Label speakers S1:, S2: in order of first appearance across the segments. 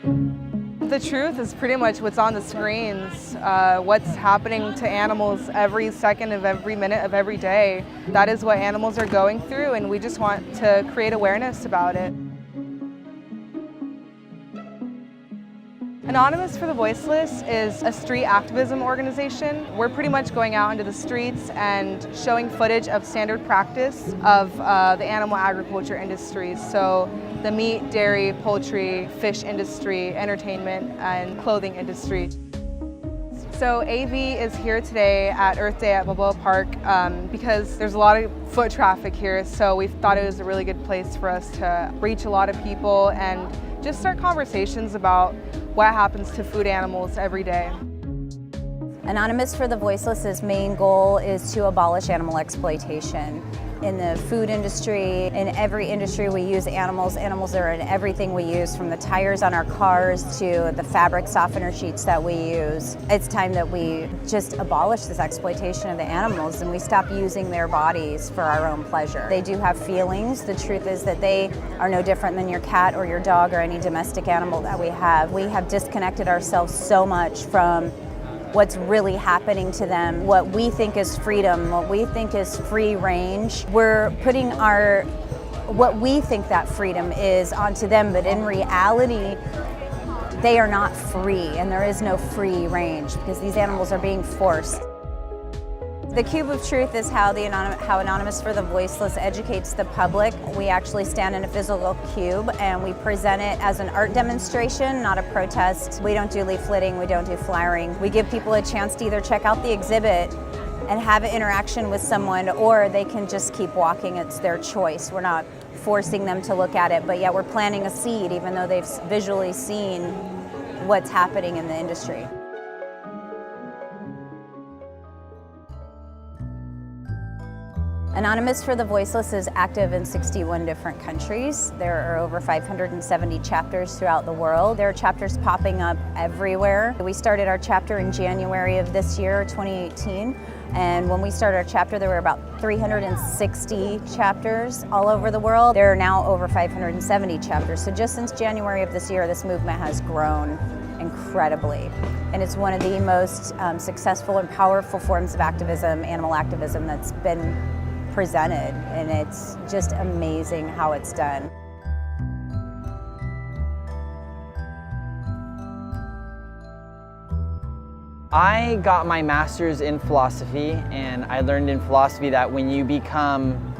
S1: The truth is pretty much what's on the screens, what's happening to animals every second of every minute of every day. That is what animals are going through, and we just want to create awareness about it. Anonymous for the Voiceless is a street activism organization. We're pretty much going out into the streets and showing footage of standard practice of the animal agriculture industries. So the meat, dairy, poultry, fish industry, entertainment, and clothing industry. So AV is here today at Earth Day at Balboa Park because there's a lot of foot traffic here, so we thought it was a really good place for us to reach a lot of people and just start conversations about what happens to food animals every day.
S2: Anonymous for the Voiceless's main goal is to abolish animal exploitation. In the food industry, in every industry we use animals. Animals are in everything we use, from the tires on our cars to the fabric softener sheets that we use. It's time that we just abolish this exploitation of the animals and we stop using their bodies for our own pleasure. They do have feelings. The truth is that they are no different than your cat or your dog or any domestic animal that we have. We have disconnected ourselves so much from what's really happening to them, what we think is freedom, what we think is free range. We're putting what we think that freedom is onto them, but in reality, they are not free, and there is no free range because these animals are being forced. The Cube of Truth is how Anonymous for the Voiceless educates the public. We actually stand in a physical cube and we present it as an art demonstration, not a protest. We don't do leafleting, we don't do flyering. We give people a chance to either check out the exhibit and have an interaction with someone, or they can just keep walking. It's their choice. We're not forcing them to look at it, but yet we're planting a seed even though they've visually seen what's happening in the industry. Anonymous for the Voiceless is active in 61 different countries. There are over 570 chapters throughout the world. There are chapters popping up everywhere. We started our chapter in January of this year, 2018, and when we started our chapter there were about 360 chapters all over the world. There are now over 570 chapters. So just since January of this year, this movement has grown incredibly. And it's one of the most successful and powerful forms of activism, animal activism, that's been presented, and it's just amazing how it's done.
S3: I got my master's in philosophy, and I learned in philosophy that when you become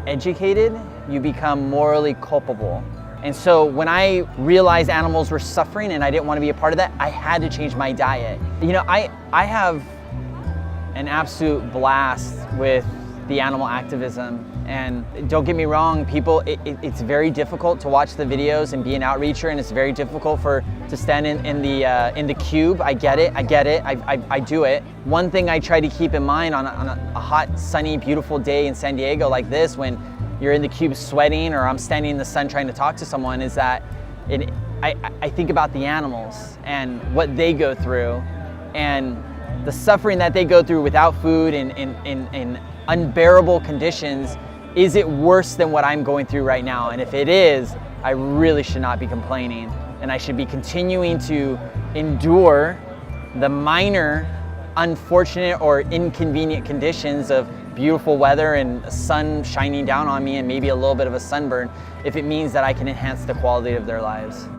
S3: educated, you become morally culpable. And so when I realized animals were suffering and I didn't want to be a part of that, I had to change my diet. You know, I have an absolute blast with the animal activism, and don't get me wrong, people, it's very difficult to watch the videos and be an outreacher, and it's very difficult to stand in the cube. I get it, I do it. One thing I try to keep in mind on a hot, sunny, beautiful day in San Diego like this, when you're in the cube sweating or I'm standing in the sun trying to talk to someone, is that I think about the animals and what they go through and the suffering that they go through without food and in unbearable conditions. Is it worse than what I'm going through right now? And if it is, I really should not be complaining, and I should be continuing to endure the minor, unfortunate or inconvenient conditions of beautiful weather and sun shining down on me and maybe a little bit of a sunburn, if it means that I can enhance the quality of their lives.